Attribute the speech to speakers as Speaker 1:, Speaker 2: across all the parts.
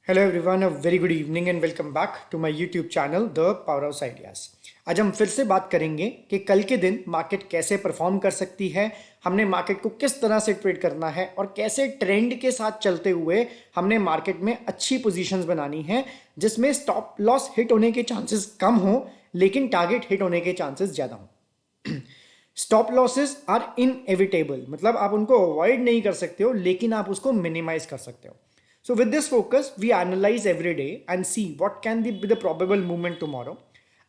Speaker 1: Hello everyone, a very good evening and welcome back to my YouTube channel the power house ideas. आज हम फिर से बात करेंगे कि कल के दिन मार्केट कैसे परफॉर्म कर सकती है, हमने मार्केट को किस तरह से ट्रेड करना है और कैसे ट्रेंड के साथ चलते हुए हमने मार्केट में अच्छी पोजीशंस बनानी है जिसमें स्टॉप लॉस हिट होने के चांसेस कम हो लेकिन टारगेट हिट होने के चांसेस ज़्यादा हों। स्टॉप लॉसेस आर इनएविटेबल, मतलब आप उनको अवॉइड नहीं कर सकते हो लेकिन आप उसको मिनिमाइज कर सकते हो। So with this focus, we analyze every day and see what can be the probable movement tomorrow.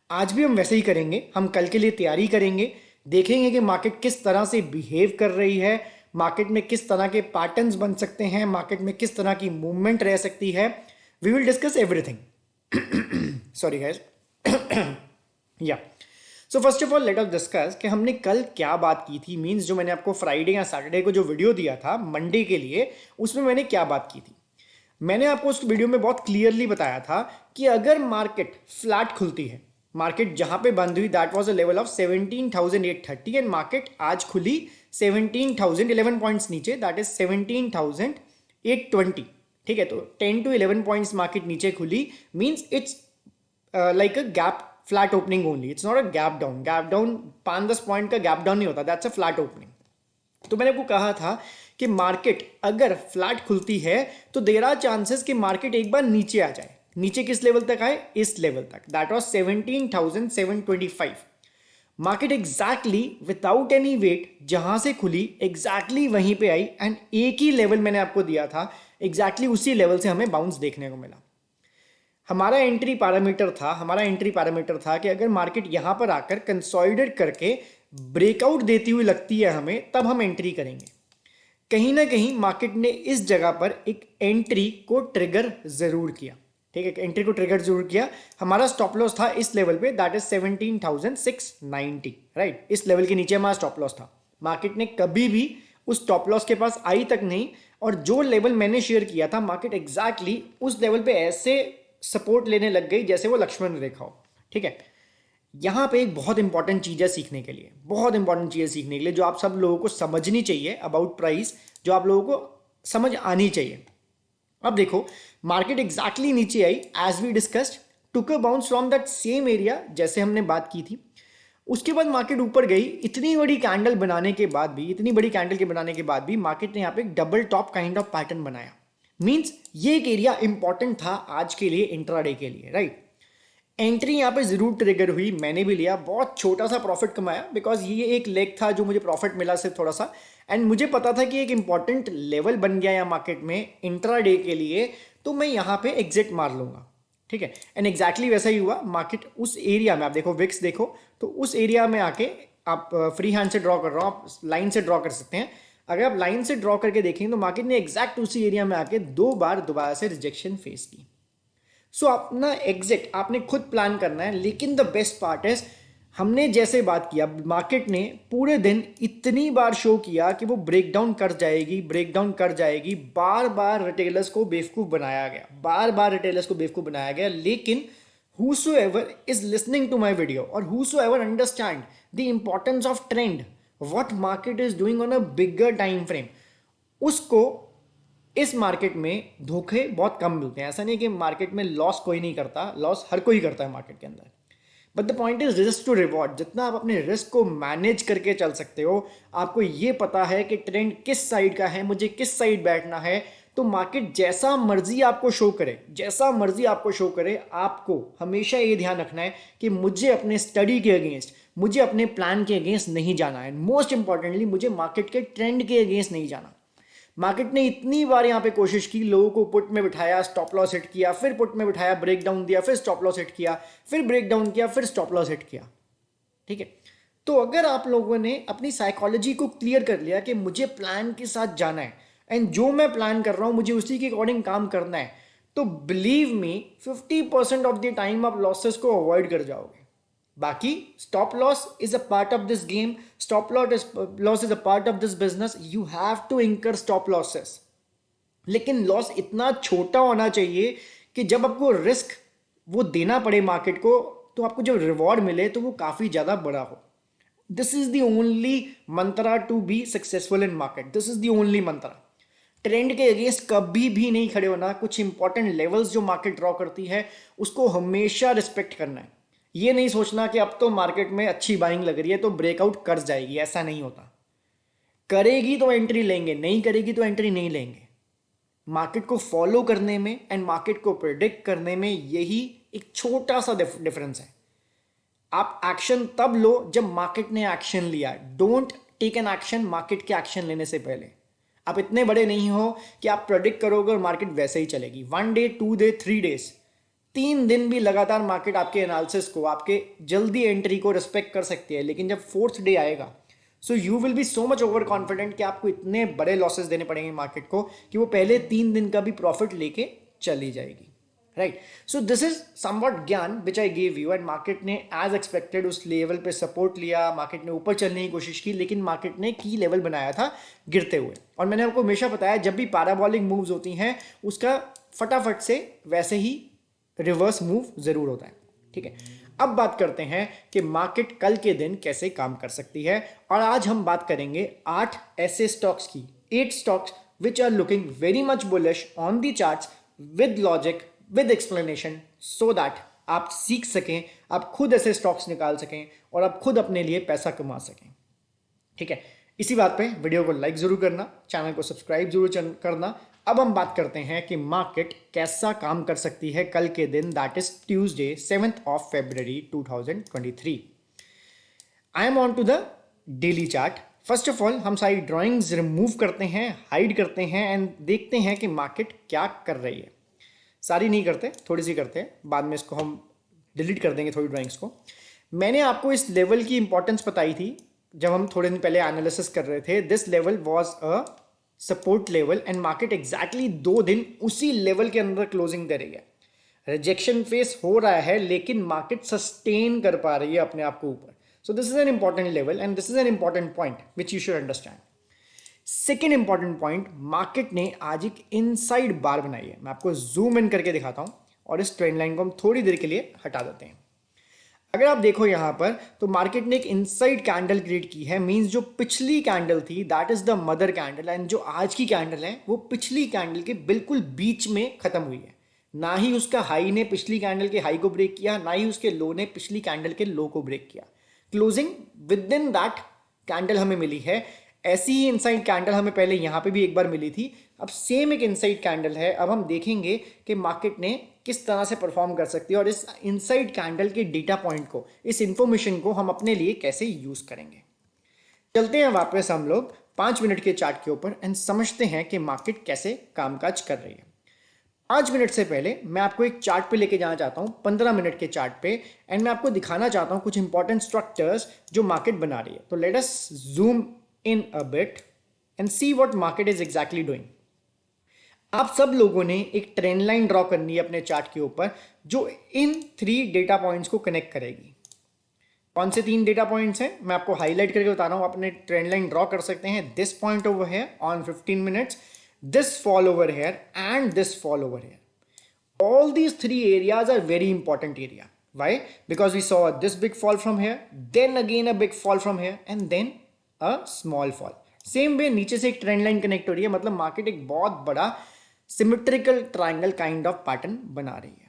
Speaker 1: आज भी हम वैसे ही करेंगे, हम कल के लिए तैयारी करेंगे, देखेंगे कि मार्केट किस तरह से बिहेव कर रही है, मार्केट में किस तरह के पैटर्न्स बन सकते हैं, मार्केट में किस तरह की मूवमेंट रह सकती है। We will discuss everything. Sorry guys. Yeah so first of all let us discuss कि हमने कल क्या बात की थी। मींस जो मैंने आपको फ्राइडे या सैटरडे को जो वीडियो दिया था मंडे के लिए, उसमें मैंने क्या बात की थी। मैंने आपको उस वीडियो में बहुत क्लियरली बताया था कि अगर मार्केट फ्लैट खुलती है, मार्केट जहां पे बंद हुई that was a level of 17,830 and market आज खुली 17,000 11 पॉइंट्स नीचे, दैट इज 17,820। ठीक है, तो 10 to 11 पॉइंट्स मार्केट नीचे खुली, means it's like a gap flat opening only, it's not a gap down. Gap down 5-10 point का गैप डाउन नहीं होता, दैट्स अ फ्लैट ओपनिंग। तो मैंने आपको कहा था कि मार्केट अगर फ्लैट खुलती है तो देयर आर चांसेस कि मार्केट एक बार नीचे आ जाए। नीचे किस लेवल तक आए? इस लेवल तक, that was 17,725। Market exactly without any wait जहां से खुली एग्जैक्टली वहीं पे आई एंड एक ही लेवल मैंने आपको दिया था, एग्जैक्टली उसी लेवल से हमें बाउंस देखने को मिला। हमारा एंट्री पैरामीटर था कि अगर मार्केट यहां पर आकर कंसोलिडेट करके ब्रेकआउट देती हुई लगती है हमें, तब हम एंट्री करेंगे। कहीं ना कहीं मार्केट ने इस जगह पर एक एंट्री को ट्रिगर जरूर किया। ठीक है, एंट्री को ट्रिगर जरूर किया। हमारा स्टॉप लॉस था इस लेवल पे, दैट इज 17,690। राइट, इस लेवल के नीचे हमारा स्टॉप लॉस था। मार्केट ने कभी भी उस स्टॉप लॉस के पास आई तक नहीं, और जो लेवल मैंने शेयर किया था मार्केट एग्जैक्टली उस लेवल पे ऐसे सपोर्ट लेने लग गई जैसे वो लक्ष्मण रेखा हो। ठीक है, यहां पे एक बहुत इंपॉर्टेंट चीज है सीखने के लिए, बहुत इंपॉर्टेंट चीज है सीखने के लिए जो आप सब लोगों को समझनी चाहिए अबाउट प्राइस, जो आप लोगों को समझ आनी चाहिए। अब देखो, मार्केट एग्जैक्टली नीचे आई as we discussed, took a bounce from that same area जैसे हमने बात की थी। उसके बाद मार्केट ऊपर गई, इतनी बड़ी कैंडल बनाने के बाद भी, इतनी बड़ी कैंडल के बनाने के बाद भी मार्केट ने यहाँ पे एक double top kind of pattern बनाया। मींस ये एक एरिया इंपॉर्टेंट था आज के लिए, इंट्राडे के लिए। राइट, एंट्री यहाँ पे जरूर ट्रिगर हुई, मैंने भी लिया, बहुत छोटा सा प्रॉफिट कमाया बिकॉज ये एक लेग था जो मुझे प्रॉफिट मिला सिर्फ थोड़ा सा। एंड मुझे पता था कि एक इंपॉर्टेंट लेवल बन गया यहाँ मार्केट में इंट्राडे के लिए, तो मैं यहाँ पे एग्जिट मार लूंगा। ठीक है, एंड एग्जैक्टली वैसा ही हुआ। मार्केट उस एरिया में, आप देखो विक्स देखो, तो उस एरिया में आके, आप फ्री हैंड से ड्रॉ कर रहा हूँ, आप लाइन से ड्रॉ कर सकते हैं। अगर आप लाइन से ड्रॉ करके देखेंगे तो मार्केट ने एग्जैक्ट उसी एरिया में आके दो बार दोबारा से रिजेक्शन फेस की। सो अपना एग्जिट आपने खुद प्लान करना है, लेकिन द बेस्ट पार्ट इज, हमने जैसे बात किया, मार्केट ने पूरे दिन इतनी बार शो किया कि वो ब्रेकडाउन कर जाएगी, ब्रेकडाउन कर जाएगी। बार बार रिटेलर्स को बेवकूफ़ बनाया गया, बार बार रिटेलर्स को बेवकूफ़ बनाया गया, लेकिन whosoever is listening to my video or whosoever understand the importance of trend, what market is doing on a bigger time frame, उसको इस मार्केट में धोखे बहुत कम मिलते हैं। ऐसा नहीं कि मार्केट में लॉस कोई नहीं करता, लॉस हर कोई करता है मार्केट के अंदर। But the point is risk to reward. जितना आप अपने रिस्क को मैनेज करके चल सकते हो, आपको ये पता है कि ट्रेंड किस साइड का है, मुझे किस साइड बैठना है, तो मार्केट जैसा मर्जी आपको शो करे, जैसा मर्जी आपको शो करे, आपको हमेशा ये ध्यान रखना है कि मुझे अपने स्टडी के अगेंस्ट, मुझे अपने प्लान के अगेंस्ट नहीं जाना है। मोस्ट इंपॉर्टेंटली मुझे मार्केट के ट्रेंड के अगेंस्ट नहीं जाना। मार्केट ने इतनी बार यहां पे कोशिश की, लोगों को पुट में बिठाया, स्टॉप लॉस हिट किया, फिर पुट में बिठाया, ब्रेक डाउन दिया, फिर स्टॉप लॉस हिट किया, फिर ब्रेक डाउन किया, फिर स्टॉप लॉस हिट किया। ठीक है, तो अगर आप लोगों ने अपनी साइकोलॉजी को क्लियर कर लिया कि मुझे प्लान के साथ जाना है एंड जो मैं प्लान कर रहा हूं मुझे उसी के अकॉर्डिंग काम करना है, तो believe me 50% of the time आप लॉसेस को अवॉइड कर जाओगे। बाकी stop loss is a part of this game, stop loss is a part of this business, you have to incur stop losses. लेकिन लॉस इतना छोटा होना चाहिए कि जब आपको रिस्क वो देना पड़े मार्केट को, तो आपको जब रिवॉर्ड मिले तो वो काफी ज्यादा बड़ा हो। This is the only mantra to be successful in market, this is the only mantra. Trend के अगेंस्ट कभी भी नहीं खड़े होना। कुछ इंपॉर्टेंट लेवल्स जो मार्केट ड्रॉ करती है उसको हमेशा रिस्पेक्ट करना है। ये नहीं सोचना कि अब तो मार्केट में अच्छी बाइंग लग रही है तो ब्रेकआउट कर जाएगी, ऐसा नहीं होता। करेगी तो एंट्री लेंगे, नहीं करेगी तो एंट्री नहीं लेंगे। मार्केट को फॉलो करने में एंड मार्केट को प्रिडिक्ट करने में यही एक छोटा सा डिफरेंस है। आप एक्शन तब लो जब मार्केट ने एक्शन लिया। Don't take an action market के एक्शन लेने से पहले। आप इतने बड़े नहीं हो कि आप प्रेडिक्ट करोगे और मार्केट वैसे ही चलेगी। 1 डे, 2 डे, 3 डेज, 3 दिन भी लगातार मार्केट आपके एनालिसिस को, आपके जल्दी एंट्री को रिस्पेक्ट कर सकती है, लेकिन जब 4th डे आएगा so you will be so much over confident कि आपको इतने बड़े लॉसेस देने पड़ेंगे मार्केट को कि वो पहले 3 दिन का भी प्रॉफिट लेके चली जाएगी। Right, so this is somewhat ज्ञान which I give you. And market ने एज एक्सपेक्टेड उस लेवल पे सपोर्ट लिया, मार्केट ने ऊपर चलने की कोशिश की, लेकिन मार्केट ने की लेवल बनाया था गिरते हुए। और मैंने आपको हमेशा बताया जब भी पैराबोलिक मूव्स होती हैं उसका फटाफट से वैसे ही रिवर्स मूव जरूर होता है। ठीक है, अब बात करते हैं कि मार्केट कल के दिन कैसे काम कर सकती है। और आज हम बात करेंगे 8 ऐसे स्टॉक्स की, 8 stocks which are looking very much bullish on the charts with logic, with explanation, so that आप सीख सकें, आप खुद ऐसे स्टॉक्स निकाल सकें और आप खुद अपने लिए पैसा कमा सकें। ठीक है, इसी बात पे वीडियो को लाइक जरूर करना, चैनल को सब्सक्राइब जरूर करना। अब हम बात करते हैं कि मार्केट कैसा काम कर सकती है कल के दिन, that is Tuesday 7th of February 2023। I am on to the daily chart. First of all हम सारी ड्राइंग्स रिमूव करते हैं, हाइड करते हैं एंड देखते हैं कि मार्केट क्या कर रही है। सारी नहीं करते, थोड़ी सी करते हैं, बाद में इसको हम डिलीट कर देंगे थोड़ी ड्राइंग्स को। मैंने आपको इस लेवल की इंपॉर्टेंस बताई थी जब हम थोड़े दिन पहले एनालिसिस कर रहे थे। This level was a support level and market exactly 2 दिन उसी लेवल के अंदर क्लोजिंग दे रही है। रिजेक्शन फेस हो रहा है लेकिन मार्केट सस्टेन कर पा रही है अपने आप को ऊपर। सो this is an important level and this is an important point which you should understand. Second important point, market ने आज एक इनसाइड बार बनाई है। मैं आपको जूम इन करके दिखाता हूं और इस ट्रेंड लाइन को हम थोड़ी देर के लिए हटा देते हैं। अगर आप देखो यहां पर तो मार्केट ने एक इनसाइड कैंडल क्रिएट की है। मींस जो पिछली कैंडल थी that is the mother candle and जो आज की कैंडल है वो पिछली कैंडल के बिल्कुल बीच में खत्म हुई है। ना ही उसका हाई ने पिछली कैंडल के हाई को ब्रेक किया, ना ही उसके लो ने पिछली कैंडल के लो को ब्रेक किया। Closing with in that candle हमें मिली है। ऐसी ही इनसाइड कैंडल हमें पहले यहां पे भी एक बार मिली थी, अब सेम एक इनसाइड कैंडल है। अब हम देखेंगे कि मार्केट ने किस तरह से परफॉर्म कर सकती है और इस इनसाइड कैंडल के डेटा पॉइंट को, इस इंफॉर्मेशन को हम अपने लिए कैसे यूज करेंगे। चलते हैं वापस हम लोग 5 मिनट के चार्ट के ऊपर एंड समझते हैं कि मार्केट कैसे कामकाज कर रही है। 5 मिनट से पहले मैं आपको एक चार्ट पे लेके जाना चाहता हूं, 15 मिनट के चार्ट पे, एंड मैं आपको दिखाना चाहता हूं कुछ इंपॉर्टेंट स्ट्रक्चर्स जो मार्केट बना रही है। तो let us zoom in a bit and see what market is exactly doing. आप सब लोगों ने एक ट्रेंड लाइन ड्रॉ करनी है अपने चार्ट के ऊपर जो इन 3 डेटा पॉइंट्स को कनेक्ट करेगी। कौन से 3 डेटा पॉइंट्स हैं मैं आपको हाईलाइट करके बता रहा हूं। अपने ट्रेंड लाइन ड्रॉ कर सकते हैं। This point over here on 15 minutes, this fall over here and this fall over here. All these 3 areas are very important area. Why? Because we saw this big fall from here, then again a big fall from here and then a small fall. Same way नीचे से एक trend line connect हो रही है, मतलब market एक बहुत बड़ा symmetrical triangle kind of pattern बना रही है।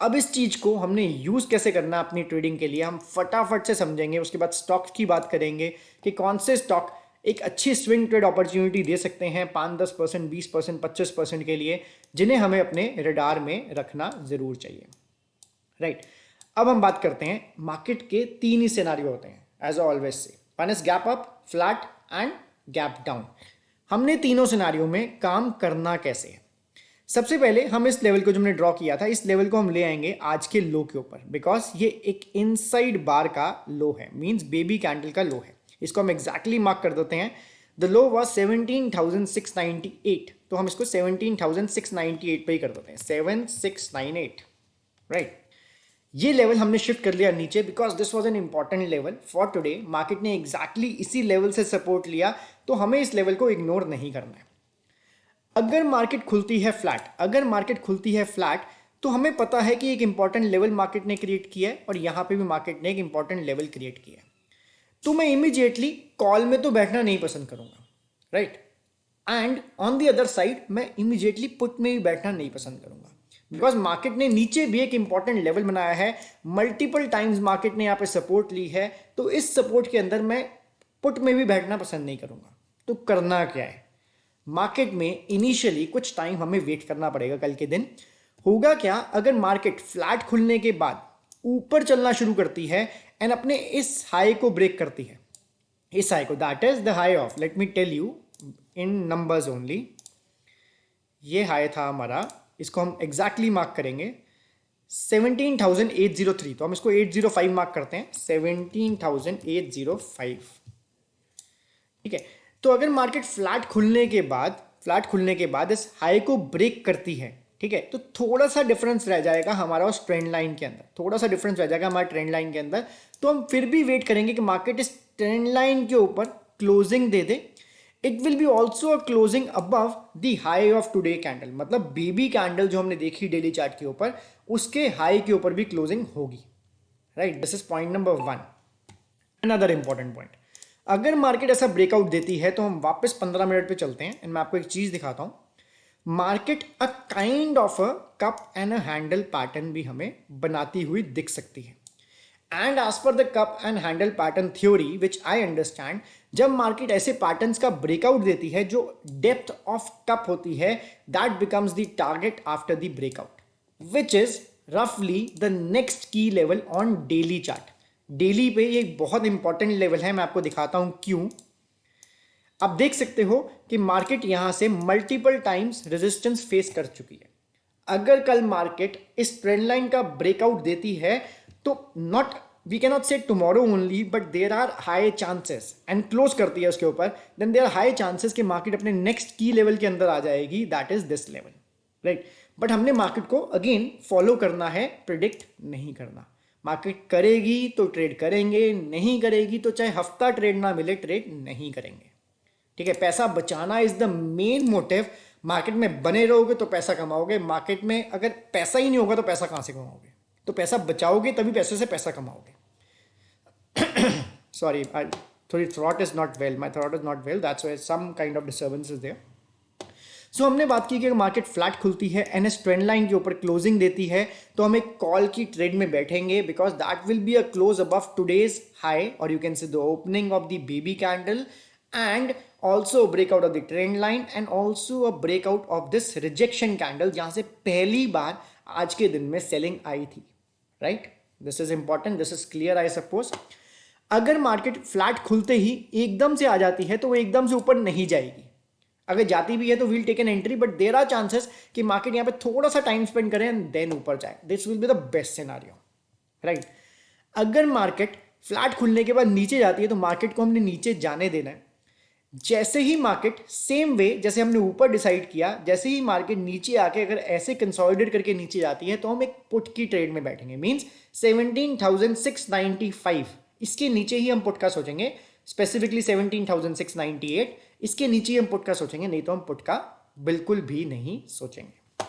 Speaker 1: अब इस चीज को हमने यूज कैसे करना अपनी ट्रेडिंग के लिए हम फटाफट से समझेंगे। उसके बाद स्टॉक्स की बात करेंगे कि कौन से स्टॉक एक अच्छी स्विंग ट्रेड अपॉर्चुनिटी दे सकते हैं 5-10%, 20%, 25% के लिए, जिन्हें हमें अपने रडार में रखना जरूर चाहिए। राइट, अब हम बात करते हैं मार्केट के 3 ही सिनेरियो होते हैं एज ऑलवेज से। One is gap up, flat and gap down. हमने तीनों सिनेरियो में काम करना कैसे है। सबसे पहले हम इस लेवल को जो हमने ड्रॉ किया था, इस लेवल को हम ले आएंगे आज के लो के ऊपर, बिकॉज ये एक इनसाइड बार का लो है, मींस बेबी कैंडल का लो है। इसको हम एग्जैक्टली मार्क कर देते हैं। द लो वॉज 17,698, तो हम इसको 17,698 पे ही कर देते हैं, 7698। राइट, ये लेवल हमने शिफ्ट कर लिया नीचे because this was an important level for today. Market ने एग्जैक्टली इसी लेवल से सपोर्ट लिया, तो हमें इस लेवल को इग्नोर नहीं करना है। अगर मार्केट खुलती है फ्लैट, अगर मार्केट खुलती है फ्लैट तो हमें पता है कि एक इंपॉर्टेंट लेवल मार्केट ने क्रिएट किया है और यहां पे भी मार्केट ने एक इंपॉर्टेंट लेवल क्रिएट किया है। तो मैं इमीडिएटली कॉल में तो बैठना नहीं पसंद करूंगा। Right, and on the other side मैं इमीडिएटली पुट में भी बैठना नहीं पसंद करूंगा, बिकॉज मार्केट ने नीचे भी एक इंपॉर्टेंट लेवल बनाया है, मल्टीपल टाइम्स मार्केट ने यहाँ पे सपोर्ट ली है, तो इस सपोर्ट के अंदर मैं पुट में भी बैठना पसंद नहीं करूंगा। तो करना क्या है, मार्केट में इनिशियली कुछ टाइम हमें वेट करना पड़ेगा। कल के दिन होगा क्या, अगर मार्केट फ्लैट खुलने के बाद ऊपर चलना शुरू करती है एंड अपने इस हाई को ब्रेक करती है, इस हाई को, that is the high of, let me tell you in numbers only, ये हाई था हमारा, इसको हम एग्जैक्टली मार्क करेंगे 17,803, तो हम इसको 805 मार्क करते हैं, 17,805। ठीक है, तो अगर मार्केट फ्लैट खुलने के बाद इस हाई को ब्रेक करती है, ठीक है, तो थोड़ा सा डिफरेंस रह जाएगा हमारा उस ट्रेंड लाइन के अंदर, थोड़ा सा डिफरेंस रह जाएगा हमारे ट्रेंड लाइन के अंदर। तो हम फिर भी वेट करेंगे कि मार्केट इस ट्रेंड लाइन के ऊपर closing they they. It will be also a closing above the high of today candle, मतलब बेबी कैंडल जो हमने देखी डेली चार्ट के ऊपर, उसके हाई के ऊपर भी क्लोजिंग होगी, right. This is point number 1। Another important point, अगर मार्केट ऐसा ब्रेकआउट देती है तो हम वापस 15 मिनट पे चलते हैं एंड मैं आपको एक चीज दिखाता हूं। Market a kind of a cup and a handle pattern भी हमें बनाती हुई दिख सकती है। एंड एज पर the cup and handle pattern theory which I understand, जब मार्केट ऐसे पैटर्न्स का ब्रेकआउट देती है जो डेप्थ ऑफ कप होती है, that becomes the target after the breakout, which is रफली the next key level on daily chart. Daily पे ये एक बहुत इंपॉर्टेंट लेवल है, मैं आपको दिखाता हूं क्यों। आप देख सकते हो कि मार्केट यहां से मल्टीपल टाइम्स रेजिस्टेंस फेस कर चुकी है। अगर कल मार्केट इस ट्रेंड लाइन का ब्रेकआउट देती है तो not, we can not say tomorrow only, but there are high chances, and close करती है उसके ऊपर, then there are high chances कि मार्केट अपने नेक्स्ट की लेवल के अंदर आ जाएगी, that is this level, right. But हमने मार्केट को अगेन फॉलो करना है, प्रिडिक्ट नहीं करना। मार्केट करेगी तो ट्रेड करेंगे, नहीं करेगी तो चाहे हफ्ता ट्रेड ना मिले, ट्रेड नहीं करेंगे। ठीक है, पैसा बचाना is the main motive. Market में बने रहोगे तो पैसा कमाओगे, मार्केट में अगर पैसा ही नहीं होगा तो पैसा कहां से कमाओगे, तो पैसा बचाओगे तभी पैसे से पैसा कमाओगे। सॉरी, थोड़ी throat is not well, my throat is not well, that's why some kind of disturbance is there. So हमने बात की कि अगर मार्केट फ्लैट खुलती है एन एस ट्रेंड लाइन के ऊपर क्लोजिंग देती है तो हम एक कॉल की ट्रेड में बैठेंगे, because that will be a close above today's high, और you can see the opening of the baby candle, and also breakout of the trend line, and also a breakout of this rejection candle, जहां से पहली बार आज के दिन में selling आई थी, right. This is important, this is clear I suppose. अगर market flat खुलते ही एकदम से आ जाती है तो वो एकदम से ऊपर नहीं जाएगी, अगर जाती भी है तो we'll take an entry, but there are chances कि मार्केट यहां पे थोड़ा सा टाइम स्पेंड करें एंड देन ऊपर जाए। This will be the best scenario, right. अगर मार्केट फ्लैट खुलने के बाद नीचे जाती है तो मार्केट को हमने नीचे जाने देना है। जैसे ही मार्केट, सेम वे जैसे हमने ऊपर डिसाइड किया, जैसे ही मार्केट नीचे आके अगर ऐसे कंसोलिडेट करके नीचे जाती है तो हम एक पुट की ट्रेड में बैठेंगे, मींस 17,695, इसके नीचे ही हम पुट का सोचेंगे, स्पेसिफिकली 17,698, इसके नीचे ही हम पुट का सोचेंगे, नहीं तो हम पुट का बिल्कुल भी नहीं सोचेंगे।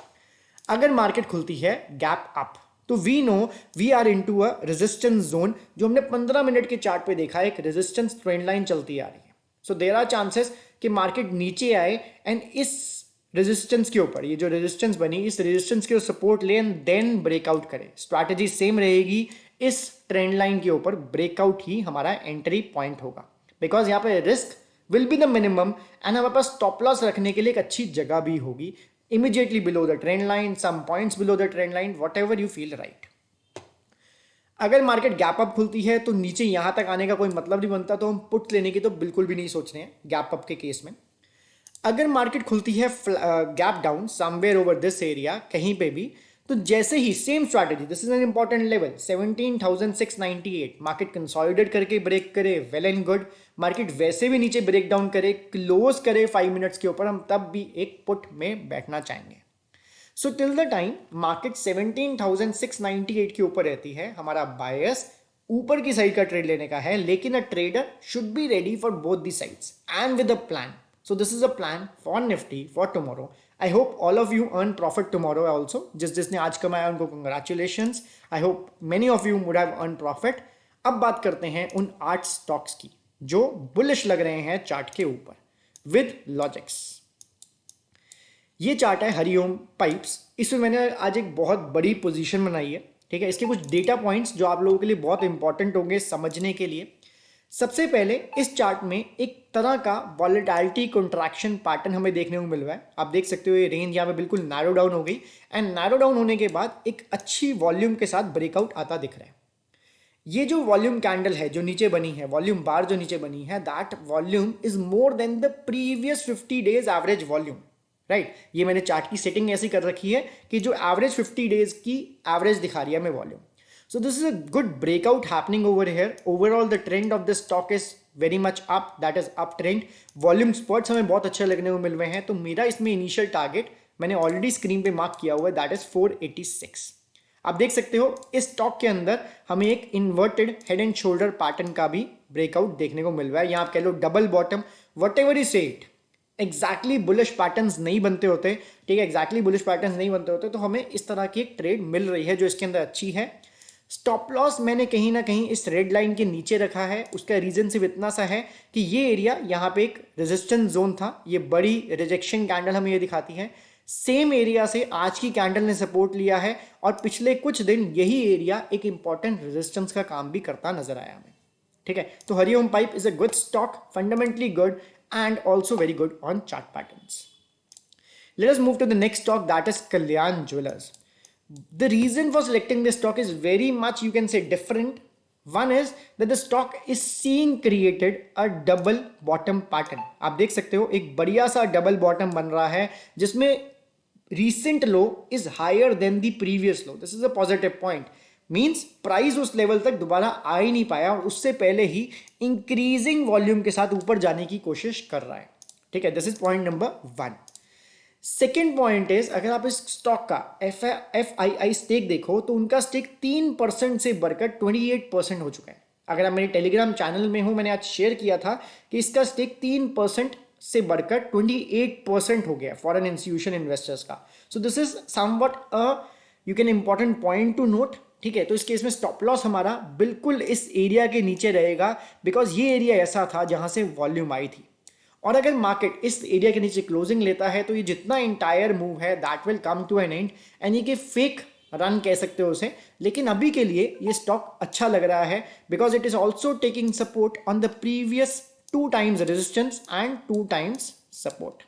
Speaker 1: अगर मार्केट खुलती है गैप अप तो we know we are into a resistance zone, जो हमने 15 मिनट के चार्ट पे देखा है, एक रेजिस्टेंस ट्रेंड लाइन चलती आ रही है। सो देयर आर चांसेस कि मार्केट नीचे आए एंड इस रेजिस्टेंस के ऊपर, ये जो रेजिस्टेंस बनी, इस रेजिस्टेंस के सपोर्ट ले एंड देन ब्रेकआउट करे। स्ट्रैटेजी सेम रहेगी, इस ट्रेंड लाइन के ऊपर ब्रेकआउट ही हमारा एंट्री पॉइंट होगा, बिकॉज यहाँ पे risk will be the minimum and हमारे पास स्टॉप लॉस रखने के लिए एक अच्छी जगह भी होगी, immediately below the trend line, some points below the trend line, whatever you feel right. अगर मार्केट गैप अप खुलती है तो नीचे यहां तक आने का कोई मतलब नहीं बनता, तो हम पुट लेने की तो बिल्कुल भी नहीं सोच रहे हैं गैप अप के केस में। अगर मार्केट खुलती है gap down somewhere over this area कहीं पे भी, तो जैसे ही same strategy, this is an important level 17,698, market consolidate करके ब्रेक करे, वेल एंड गुड। मार्केट वैसे भी नीचे ब्रेक डाउन करे, क्लोज करे 5 मिनट्स के ऊपर, हम तब भी एक पुट में बैठना चाहेंगे। So till the time market 17,698 के ऊपर रहती है, हमारा बायस ऊपर की साइड का ट्रेड लेने का है, लेकिन a trader should be ready for both the sides and with a plan. So this is a plan for Nifty for tomorrow. I hope all of you earn profit tomorrow also. जिसने आज कमाया उनको congratulations. I hope many of you would have earn profit. अब बात करते हैं उन 8 stocks की जो बुलिश लग रहे हैं चार्ट के ऊपर विद लॉजिक्स। ये चार्ट है हरिओम पाइप्स। इसमें मैंने आज एक बहुत बड़ी पोजीशन बनाई है, ठीक है। इसके कुछ डेटा पॉइंट्स जो आप लोगों के लिए बहुत इंपॉर्टेंट होंगे समझने के लिए। सबसे पहले इस चार्ट में एक तरह का वॉलेटिलिटी कंट्रैक्शन पैटर्न हमें देखने को मिल रहा है। आप देख सकते हो ये रेंज यहाँ पे बिल्कुल नैरो डाउन हो गई एंड नैरो डाउन होने के बाद एक अच्छी वॉल्यूम के साथ ब्रेकआउट आता दिख रहा है। ये जो वॉल्यूम कैंडल है जो नीचे बनी है, वॉल्यूम बार जो नीचे बनी है, that volume is more than the previous 50 days average volume, right. ये मैंने चार्ट की सेटिंग ऐसी कर रखी है कि जो एवरेज 50 डेज की एवरेज दिखा रही है हमें volume. So this is a good breakout happening over here. Overall, the trend of the stock is very much up. That is uptrend. Volume spots हमें बहुत अच्छे लगने को मिल रहे हैं। तो मेरा इसमें इनिशियल टारगेट मैंने ऑलरेडी स्क्रीन पे मार्क किया हुआ है, दैट इज 486। आप देख सकते हो इस स्टॉक के अंदर हमें एक inverted head and shoulder pattern का भी ब्रेकआउट देखने को मिल रहा है। यहाँ आप कह लो double bottom, whatever you say it, exactly bullish patterns नहीं बनते होते, ठीक है। एग्जैक्टली बुलिश पैटर्न्स नहीं बनते होते, तो हमें इस तरह की एक ट्रेड मिल रही है जो इसके अंदर अच्छी है। स्टॉप लॉस मैंने कहीं ना कहीं इस रेड लाइन के नीचे रखा है। उसका रीजन सिर्फ इतना सा है कि ये एरिया यहाँ पे एक रेजिस्टेंस जोन था, ये बड़ी रिजेक्शन कैंडल हमें ये दिखाती है। सेम एरिया से आज की कैंडल ने सपोर्ट लिया है और पिछले कुछ दिन यही एरिया एक इंपॉर्टेंट रेजिस्टेंस का काम भी करता नजर आया हमें, ठीक है। तो Hariom pipe is a good stock, fundamentally good and also very good on chart patterns. Let us move to the next stock, that is Kalyan jewellers. The reason for selecting this stock is very much, you can say, different. One is that the stock is seeing created a double bottom pattern. आप देख सकते हो एक बढ़िया सा double bottom बन रहा है जिसमें recent low is higher than the previous low. This is a positive point. Means price उस लेवल तक दोबारा आ ही नहीं पाया और उससे पहले ही इंक्रीजिंग वॉल्यूम के साथ ऊपर जाने की कोशिश कर रहा है, ठीक है। This is point number 1. Second point is, अगर आप इस स्टॉक का FII स्टेक देखो तो उनका स्टेक 3% से बढ़कर 28% हो चुका है। अगर आप मेरे टेलीग्राम चैनल में हो, मैंने आज शेयर किया था कि इसका स्टेक 3% से बढ़कर 28% हो गया फॉरेन इंस्टीट्यूशन इन्वेस्टर्स का। सो this is somewhat a you can important point two note, ठीक है। तो इस केस में स्टॉप लॉस हमारा बिल्कुल इस एरिया के नीचे रहेगा, बिकॉज ये एरिया ऐसा था जहां से वॉल्यूम आई थी। और अगर मार्केट इस एरिया के नीचे क्लोजिंग लेता है तो ये जितना इंटायर मूव है that will come to an end, यानी कि फेक रन कह सकते हो उसे। लेकिन अभी के लिए ये स्टॉक अच्छा लग रहा है because it is also taking support on the previous 2 times resistance and 2 times support.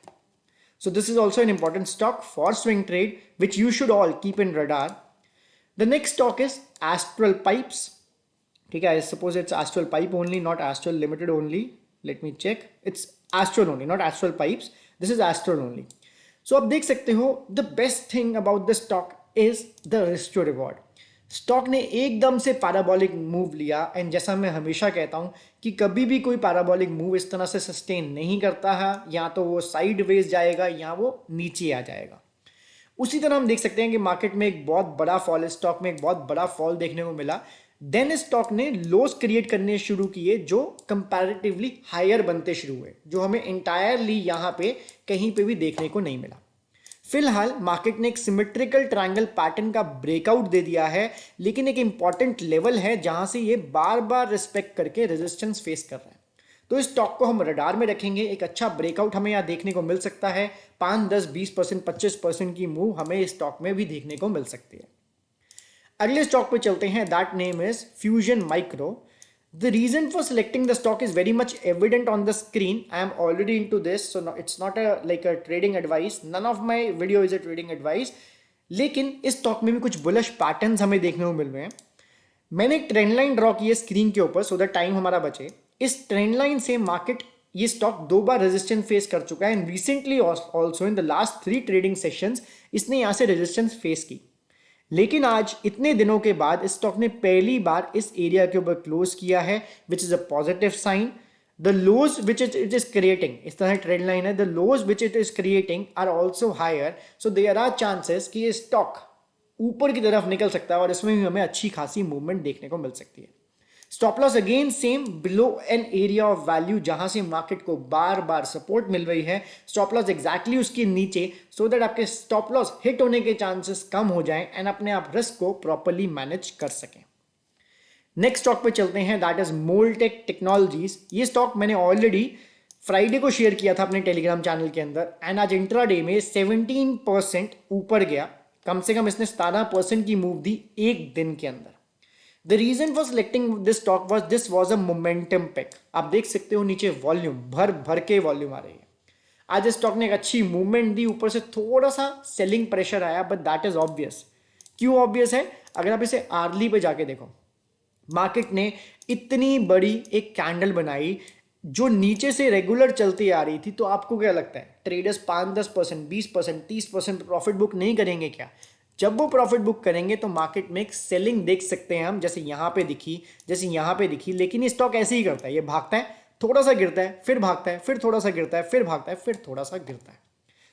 Speaker 1: So this is also an important stock for swing trade which you should all keep in radar. The next stock is Astral Pipes. ठीक है, I suppose it's Astral Pipe only, not Astral Limited only. Let me check. It's Astral only, not Astral Pipes. This is Astral only. So आप देख सकते हो the best thing about this stock is the risk to reward. Stock ने एकदम से parabolic move लिया and जैसा मैं हमेशा कहता हूं कि कभी भी कोई पैराबोलिक मूव इस तरह से सस्टेन नहीं करता है, या तो वो साइडवेज जाएगा या वो नीचे आ जाएगा। उसी तरह हम देख सकते हैं कि मार्केट में एक बहुत बड़ा फॉल, स्टॉक में एक बहुत बड़ा फॉल देखने को मिला। देन स्टॉक ने लोस क्रिएट करने शुरू किए जो कंपैरेटिवली हायर बनते शुरू हुए, जो हमें इंटायरली यहाँ पे कहीं पे भी देखने को नहीं मिला। फिलहाल मार्केट ने एक सिमेट्रिकल ट्रायंगल पैटर्न का ब्रेकआउट दे दिया है, लेकिन एक इंपॉर्टेंट लेवल है जहां से ये बार बार रिस्पेक्ट करके रेजिस्टेंस फेस कर रहा है। तो इस स्टॉक को हम रडार में रखेंगे। एक अच्छा ब्रेकआउट हमें यहाँ देखने को मिल सकता है। 5, 10, 20%, 25% की मूव हमें इस स्टॉक में भी देखने को मिल सकती है। अगले स्टॉक पे चलते हैं, that name is fusion micro. The reason for selecting the stock is very much evident on the screen. I am already into this, so it's not like a trading advice. None of my video is a trading advice. लेकिन इस stock में भी कुछ bullish patterns हमें देखने को मिल रहे हैं। मैंने एक ट्रेंड लाइन ड्रॉ की है स्क्रीन के ऊपर, सो दैट टाइम हमारा बचे। इस ट्रेंड लाइन से मार्केट, ये स्टॉक 2 बार रेजिस्टेंस फेस कर चुका है and recently also in the last 3 trading sessions इसने यहाँ से रेजिस्टेंस फेस की। लेकिन आज इतने दिनों के बाद इस स्टॉक ने पहली बार इस एरिया के ऊपर क्लोज किया है, which is a positive sign. The lows which it is creating, इस तरह ट्रेंड लाइन है, the lows which it is creating are also higher. So there are chances कि ये स्टॉक ऊपर की तरफ निकल सकता है और इसमें भी हमें अच्छी खासी मूवमेंट देखने को मिल सकती है. Stop loss again same, below an area of value जहां से मार्केट को बार बार सपोर्ट मिल रही है, स्टॉप लॉस एग्जैक्टली उसके नीचे, सो दैट आपके स्टॉप लॉस हिट होने के चांसेस कम हो जाएं एंड अपने आप रिस्क को प्रॉपर्ली मैनेज कर सकें. नेक्स्ट स्टॉक पे चलते हैं, दैट इज मोल्टेक टेक्नोलॉजीज. ये स्टॉक मैंने ऑलरेडी फ्राइडे को शेयर किया था अपने टेलीग्राम चैनल के अंदर, एंड आज इंट्राडे में 17% ऊपर गया। कम से कम इसने 17% की मूव दी एक दिन के अंदर। The reason for selecting this stock was this was a momentum pick. आप देख सकते हो नीचे वॉल्यूम भर भर के वॉल्यूम आ रही है। आज इस स्टॉक ने एक अच्छी मूवमेंट दी, ऊपर से थोड़ा सा सेलिंग प्रेशर आया, बट दैट इज ऑब्वियस। क्यों ऑब्वियस है? अगर आप इसे आर्ली पे जाके देखो, मार्केट ने इतनी बड़ी एक कैंडल बनाई जो नीचे से रेगुलर चलती आ रही थी, तो आपको क्या लगता है ट्रेडर्स 5-10%, 20%, 30% प्रॉफिट बुक नहीं करेंगे क्या? जब वो प्रॉफिट बुक करेंगे तो मार्केट में एक सेलिंग देख सकते हैं हम, जैसे यहाँ पे दिखी, जैसे यहाँ पे दिखी। लेकिन ये स्टॉक ऐसे ही करता है, ये भागता है, थोड़ा सा गिरता है, फिर भागता है, फिर थोड़ा सा गिरता है, फिर भागता है, फिर थोड़ा सा गिरता है।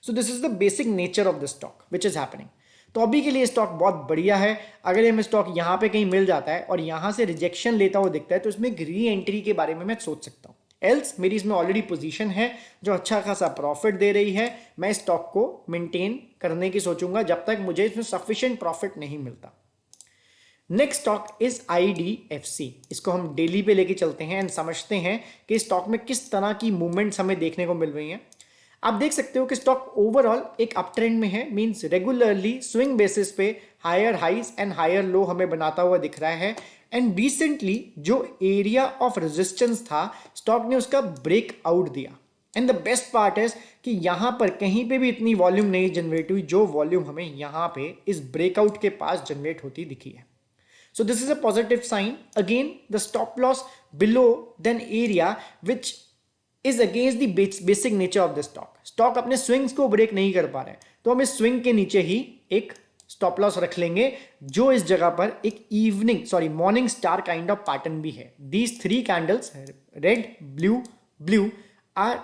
Speaker 1: So this is the basic nature of the stock which is happening. तो अभी के लिए स्टॉक बहुत बढ़िया है। अगर ये हमें स्टॉक यहाँ पे कहीं मिल जाता है और यहाँ से रिजेक्शन लेता हुआ दिखता है, तो इसमें एक री एंट्री के बारे में मैं सोच सकता हूँ। एल्स मेरी इसमें ऑलरेडी पोजीशन है जो अच्छा खासा प्रॉफिट दे रही है। मैं स्टॉक को मेंटेन करने की सोचूंगा जब तक मुझे इसमें सफिशिएंट प्रॉफिट नहीं मिलता। Next stock is IDFC। इसको हम डेली पे लेके चलते हैं एंड समझते हैं कि स्टॉक में किस तरह की मूवमेंट्स हमें देखने को मिल रही हैं। आप देख सकते हो कि स्टॉक ओवरऑल एक अप ट्रेंड में है, मींस रेगुलरली स्विंग बेसिस पे higher highs and higher low हमें बनाता हुआ दिख रहा है। एंड रिसेंटली जो एरिया ऑफ रेजिस्टेंस था, स्टॉक ने उसका ब्रेक आउट दिया। And the best part is कि यहां पर कहीं पे भी इतनी वॉल्यूम नहीं जनरेट हुई जो वॉल्यूम हमें यहां पे इस ब्रेकआउट के पास जनरेट होती दिखी है। So this is a positive sign. Again, the stop loss below than area which is against the basic nature of the stock. Stock अपने स्विंग्स को ब्रेक नहीं कर पा रहे हैं, तो हम इस स्विंग के नीचे ही एक स्टॉप लॉस रख लेंगे जो इस जगह पर एक morning star kind of pattern भी है। These three candles, red, blue are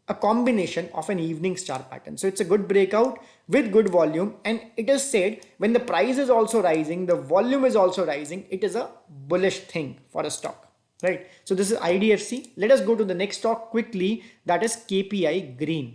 Speaker 1: a combination of an evening star pattern. So it's a good breakout with good volume, and it is said when the price is also rising, the volume is also rising, it is a bullish thing for a stock, right? So this is IDFC. Let us go to the next stock quickly, that is KPI Green.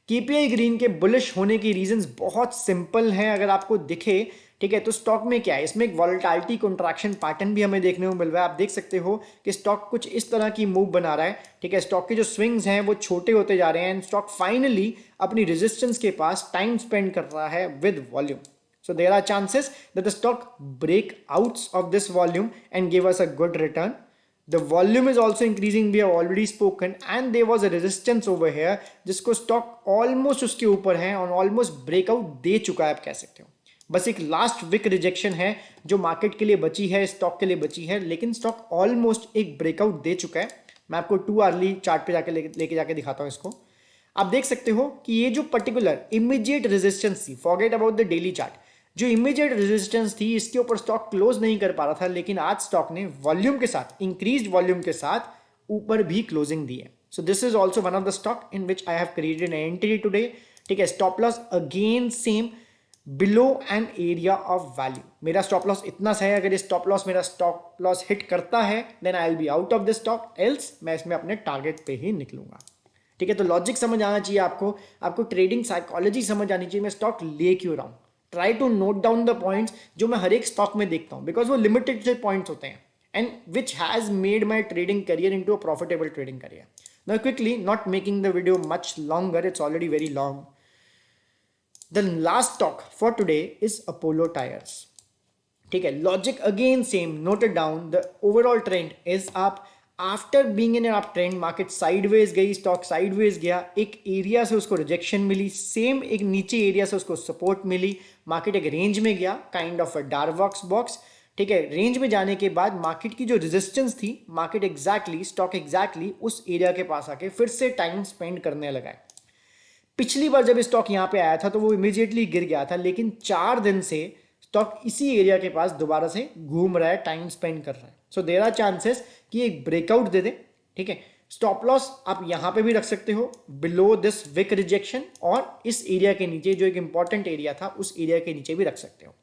Speaker 1: KPI green के bullish होने की reasons बहुत simple हैं। अगर आपको दिखे, ठीक है, तो स्टॉक में क्या है, इसमें एक वॉलेटिलिटी कंट्रैक्शन पैटर्न भी हमें देखने को मिल रहा है। आप देख सकते हो कि स्टॉक कुछ इस तरह की मूव बना रहा है, ठीक है। स्टॉक के जो स्विंग्स हैं वो छोटे होते जा रहे हैं एंड स्टॉक फाइनली अपनी रेजिस्टेंस के पास टाइम स्पेंड कर रहा है with volume. So there are chances that the stock break outs of this volume and give us a good return. The volume is also increasing, we have already spoken, and there was a resistance over here जिसको stock almost उसके ऊपर है और almost breakout दे चुका है, आप कह सकते हो। बस एक लास्ट विक रिजेक्शन है जो मार्केट के लिए बची है, स्टॉक के लिए बची है, लेकिन स्टॉक ऑलमोस्ट एक ब्रेकआउट दे चुका है। मैं आपको 2 आवर्ली चार्ट पे जाके लेके जाके दिखाता हूँ इसको। आप देख सकते हो कि ये जो पर्टिकुलर इमीडिएट रेजिस्टेंस थी, forget about the daily chart, जो इमीडिएट रेजिस्टेंस थी इसके ऊपर स्टॉक क्लोज नहीं कर पा रहा था, लेकिन आज स्टॉक ने वॉल्यूम के साथ, इंक्रीज्ड वॉल्यूम के साथ ऊपर भी क्लोजिंग दी है। So this is also one of the stock in which I have created an entry today, ठीक है। Stop loss again same below an area of value. मेरा स्टॉप लॉस इतना सा है, अगर ये स्टॉप लॉस मेरा स्टॉप लॉस हिट करता है then I will be out of this stock, else मैं इसमें अपने टारगेट पे ही निकलूंगा, ठीक है। तो लॉजिक समझ आना चाहिए आपको ट्रेडिंग साइकोलॉजी समझ आनी चाहिए, मैं स्टॉक ले क्यों रहा हूं। Try to note down the points जो मैं हर एक स्टॉक में देखता हूं, बिकॉज वो लिमिटेड से पॉइंट्स होते हैं and which has made my trading career into a profitable trading career. Now quickly, not making the video much longer, it's already very long. The last stock for today is Apollo tyres, ठीक है। Logic again same, noted down. The overall trend is up. After being in an up trend, market sideways गई, stock sideways गया, एक area से उसको rejection मिली, same एक नीचे area से उसको सपोर्ट मिली, मार्केट एक रेंज में गया, kind of a dark box, ठीक है। रेंज में जाने के बाद मार्केट की जो रेजिस्टेंस थी, मार्केट एग्जैक्टली स्टॉक एग्जैक्टली उस एरिया के पास आके फिर से टाइम स्पेंड करने लगा है। पिछली बार जब स्टॉक यहाँ पे आया था तो वो इमीडिएटली गिर गया था, लेकिन 4 दिन से स्टॉक इसी एरिया के पास दोबारा से घूम रहा है, टाइम स्पेंड कर रहा है। सो देयर आर चांसेस कि एक ब्रेकआउट दे दे, ठीक है। स्टॉप लॉस आप यहां पे भी रख सकते हो बिलो दिस विक रिजेक्शन, और इस एरिया के नीचे जो एक इंपॉर्टेंट एरिया था उस एरिया के नीचे भी रख सकते हो।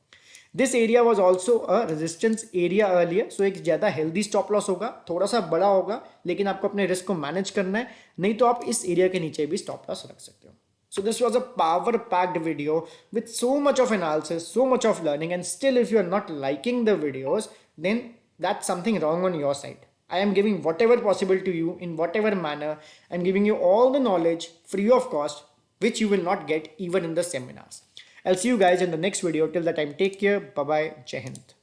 Speaker 1: This area was also a resistance area earlier, so एक ज्यादा हेल्दी स्टॉप लॉस होगा, थोड़ा सा बड़ा होगा, लेकिन आपको अपने रिस्क को मैनेज करना है, नहीं तो आप इस एरिया के नीचे भी स्टॉप लॉस रख सकते हो। So this was a power packed video with so much of analysis, so much of learning, and still if you are not liking the videos, then that's something wrong on your side. I am giving whatever possible to you in whatever manner. I'm giving you all the knowledge free of cost, which you will not get even in the seminars. I'll see you guys in the next video. Till that time, take care. Bye bye. Jai Hind.